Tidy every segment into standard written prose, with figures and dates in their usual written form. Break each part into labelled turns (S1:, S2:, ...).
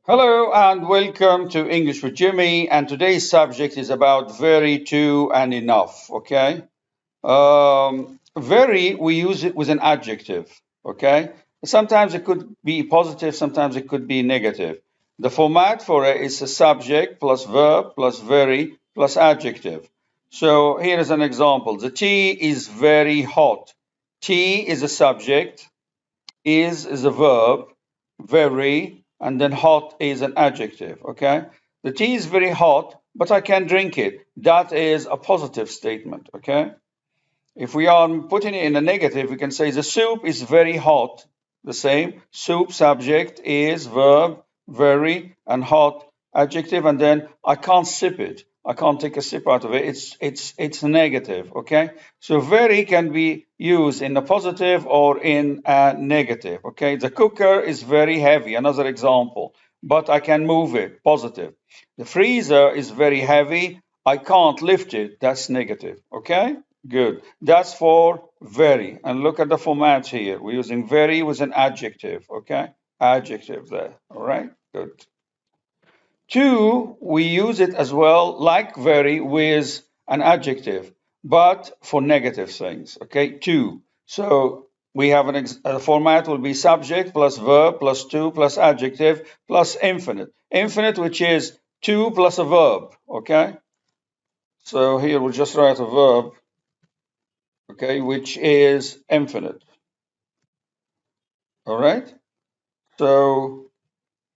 S1: Hello and welcome to English with Jimmy. And today's subject is about very, to, and enough. Okay. Very, we use it with an adjective. Okay. Sometimes it could be positive, sometimes it could be negative. The format for it is a subject plus verb plus very plus adjective. So here is an example. The tea is very hot. Tea is a subject, is a verb, very, and then hot is an adjective, okay? The tea is very hot, but I can drink it. That is a positive statement, okay? If we are putting it in a negative, we can say the soup is very hot. The same. Soup subject is verb, very, and hot adjective, and then I can't sip it. I can't take a sip out of it. It's negative, okay? So very can be used in a positive or in a negative, okay? The cooker is very heavy, another example, but I can move it, positive. The freezer is very heavy. I can't lift it. That's negative, okay? Good. That's for very. And look at the format here. We're using very with an adjective, okay? Adjective there, all right? Good. To, we use it as well, like very, with an adjective, but for negative things, okay? To. So we have a format will be subject plus verb plus to plus adjective plus infinite. Infinite, which is to plus a verb, okay? So here we'll just write a verb, okay, which is infinite. All right? So,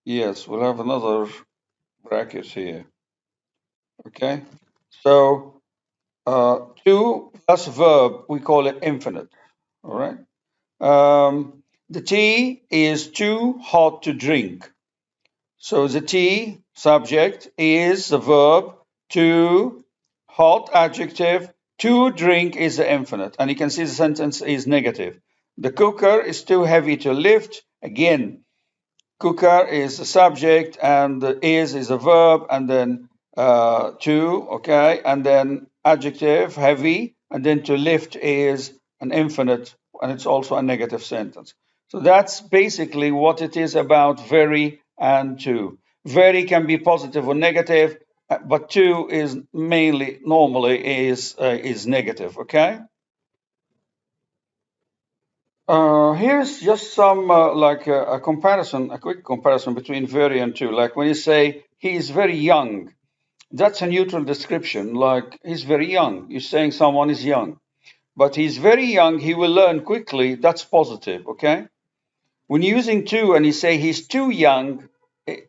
S1: yes, we'll have another bracket here. Okay? So, to plus verb, we call it infinite. All right? The tea is too hot to drink. So, the tea subject is the verb, to hot adjective, to drink is the infinite. And you can see the sentence is negative. The cooker is too heavy to lift. Again, cooker is the subject and the is a verb, and then to, okay, and then adjective, heavy, and then to lift is an infinite, and it's also a negative sentence. So that's basically what it is about very and to. Very can be positive or negative, but to is normally is negative, okay? Here's just some like a comparison, a quick comparison between very and to. Like when you say he is very young, that's a neutral description. Like he's very young. You're saying someone is young, but he's very young. He will learn quickly. That's positive. Okay. When you're using to and you say he's too young,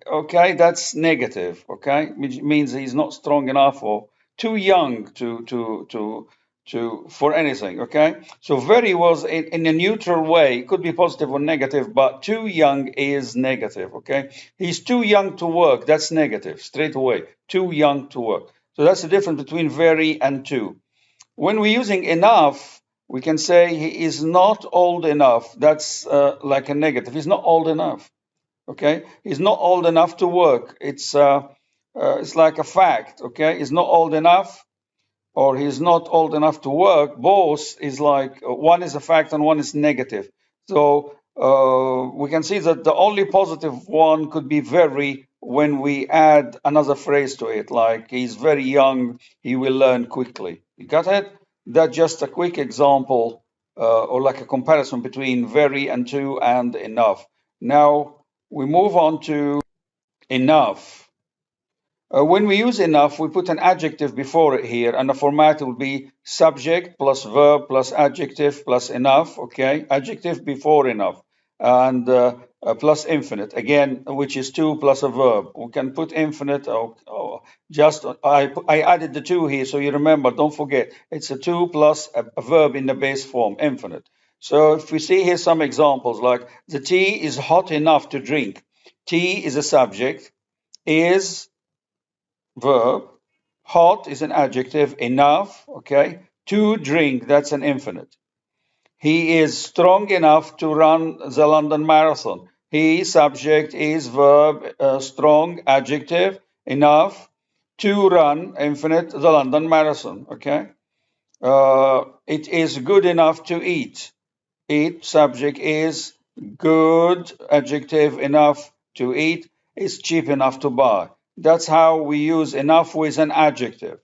S1: okay, that's negative. Okay, which means he's not strong enough or too young to for anything, okay? So very was in a neutral way. It could be positive or negative, but too young is negative, okay? He's too young to work. That's negative, straight away. Too young to work. So that's the difference between very and to. When we're using enough, we can say he is not old enough. That's like a negative. He's not old enough, okay? He's not old enough to work. It's like a fact, okay? He's not old enough, or he's not old enough to work. Both is like one is a fact and one is negative. So we can see that the only positive one could be very when we add another phrase to it, like he's very young, he will learn quickly. You got it? That's just a quick example or like a comparison between very and to and enough. Now we move on to enough. When we use enough, we put an adjective before it here, and the format will be subject plus verb plus adjective plus enough, okay? Adjective before enough. and plus infinite, again, which is 2 plus a verb. We can put infinite, or just, I added the 2 here, so you remember, don't forget, it's a 2 plus a verb in the base form, infinite. So if we see here some examples, like the tea is hot enough to drink. Tea is a subject, is verb, hot is an adjective, enough, okay, to drink, that's an infinite. He is strong enough to run the London Marathon. He, subject, is verb, strong, adjective, enough to run, infinite, the London Marathon, okay? It is good enough to eat. Eat, subject, is good, adjective, enough to eat, is cheap enough to buy. That's how we use enough with an adjective.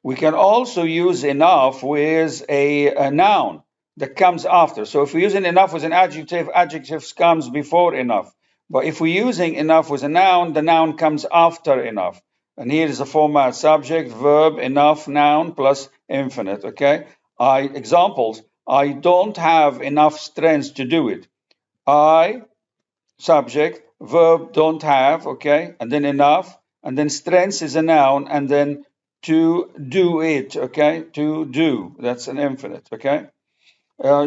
S1: We can also use enough with a noun that comes after. So if we're using enough with an adjective, adjectives comes before enough. But if we're using enough with a noun, the noun comes after enough. And here is the format: subject, verb, enough, noun, plus infinite, okay? Examples: I don't have enough strength to do it. I, subject, verb, don't have, okay? And then enough, and then strength is a noun, and then to do it, okay? To do, that's an infinite, okay?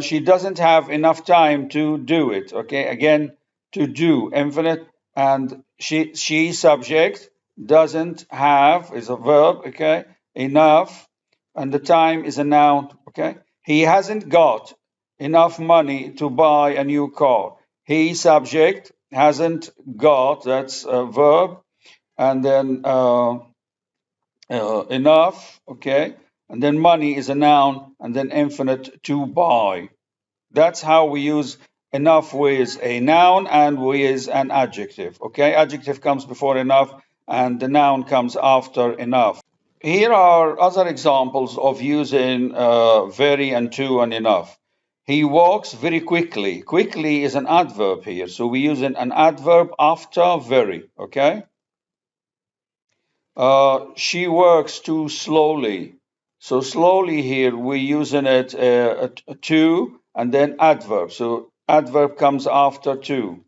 S1: She doesn't have enough time to do it, okay? Again, to do, infinite, and she subject, doesn't have is a verb, okay? Enough, and the time is a noun, okay? He hasn't got enough money to buy a new car. He, subject, hasn't got, that's a verb, and then enough, okay? And then money is a noun, and then infinite, to buy. That's how we use enough with a noun and with an adjective, okay? Adjective comes before enough, and the noun comes after enough. Here are other examples of using very and to and enough. He walks very quickly. Quickly is an adverb here, so we're using an adverb after very, okay? She works too slowly. So slowly here, we're using it to and then adverb. So adverb comes after to.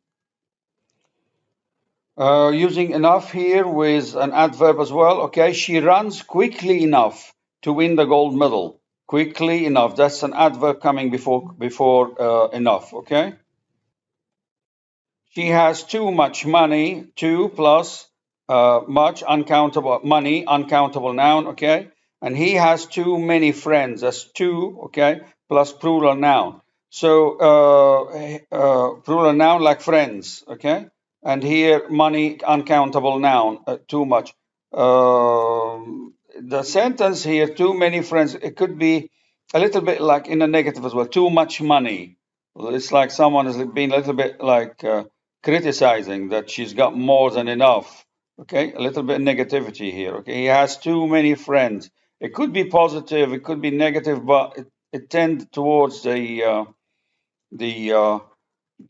S1: Using enough here with an adverb as well. Okay, she runs quickly enough to win the gold medal. Quickly enough, that's an adverb coming before enough, okay? She has too much money, too plus much, uncountable, money, uncountable noun, okay? And he has too many friends, that's too, okay, plus plural noun. So plural noun like friends, okay? And here money, uncountable noun, too much. The sentence here, too many friends, it could be a little bit like in a negative as well, too much money. It's like someone has been a little bit like criticizing that she's got more than enough. Okay, a little bit of negativity here. Okay, he has too many friends. It could be positive, it could be negative, but it tends towards the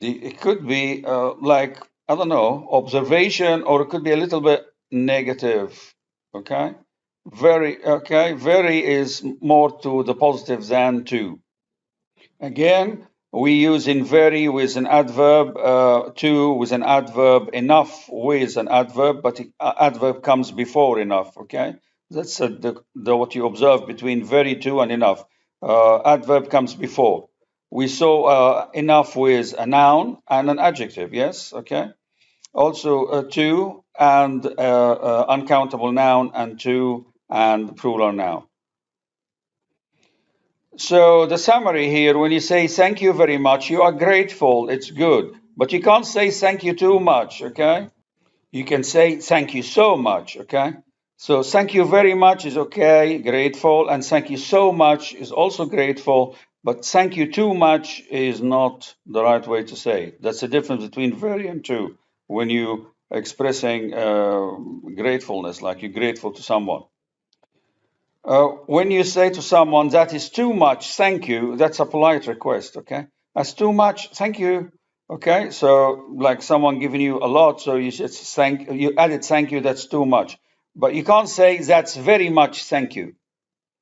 S1: it could be like, I don't know, observation, or it could be a little bit negative. Okay, very is more to the positive than to. Again, we use in very with an adverb, to with an adverb, enough with an adverb, but adverb comes before enough, okay? That's what you observe between very, to, and enough. Adverb comes before. We saw enough with a noun and an adjective, yes, okay? Also to and uncountable noun, and to and plural noun. So the summary here, when you say thank you very much, you are grateful, it's good. But you can't say thank you too much, okay? You can say thank you so much, okay? So thank you very much is okay, grateful, and thank you so much is also grateful, but thank you too much is not the right way to say. That's the difference between very and to when you expressing gratefulness, like you're grateful to someone. When you say to someone that is too much, thank you, that's a polite request, okay? That's too much, thank you, okay? So like someone giving you a lot, so you said you added thank you, that's too much. But you can't say that's very much, thank you.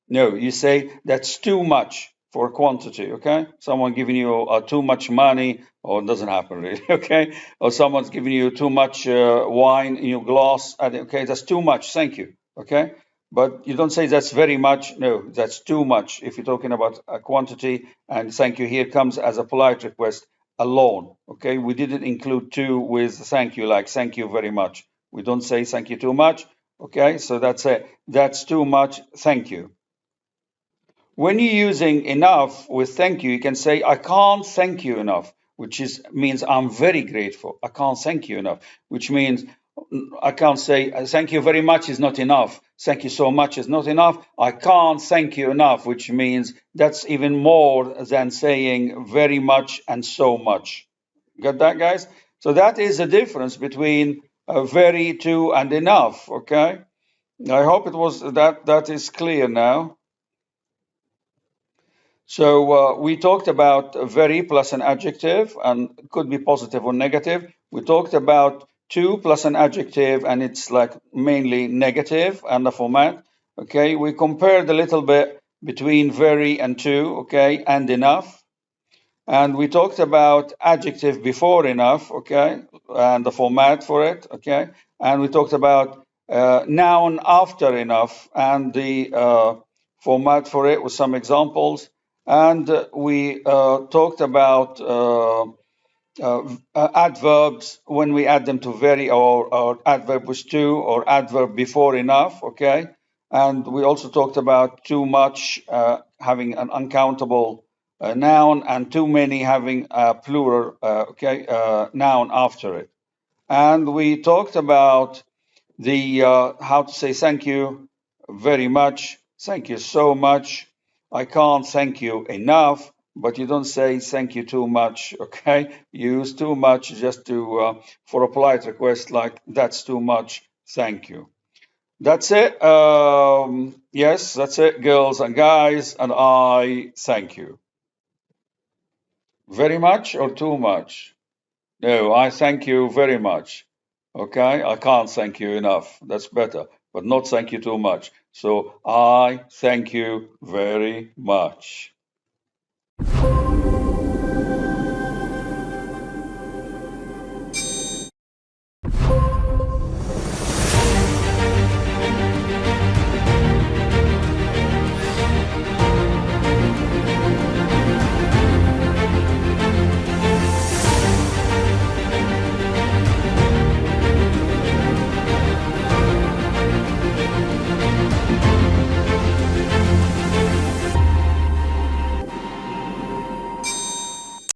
S1: No, you say that's too much, for quantity, okay? Someone giving you too much money, or it doesn't happen really, okay? Or someone's giving you too much wine in your glass, okay, that's too much, thank you, okay? But you don't say that's very much, no, that's too much. If you're talking about a quantity, and thank you here comes as a polite request alone, okay? We didn't include to with thank you, like thank you very much. We don't say thank you too much, okay? So that's it, that's too much, thank you. When you're using enough with thank you, you can say, I can't thank you enough, which means I'm very grateful. I can't thank you enough, which means I can't say thank you very much is not enough. Thank you so much is not enough. I can't thank you enough, which means that's even more than saying very much and so much. Got that, guys? So that is the difference between very, to, and enough. Okay. I hope it was that is clear now. So we talked about very plus an adjective, and it could be positive or negative. We talked about to plus an adjective, and it's like mainly negative and the format. Okay, we compared a little bit between very and to, okay, and enough. And we talked about adjective before enough, okay, and the format for it, okay. And we talked about noun after enough and the format for it with some examples. And we talked about adverbs when we add them to very, or adverb with to, or adverb before enough, okay? And we also talked about too much having an uncountable noun, and too many having a plural, noun after it. And we talked about the how to say thank you very much, thank you so much, I can't thank you enough, but you don't say thank you too much, okay? You use too much just to for a polite request, like that's too much, thank you. That's it. Yes, that's it, girls and guys, and I thank you. Very much or too much? No, I thank you very much. Okay, I can't thank you enough. That's better, but not thank you too much. So I thank you very much.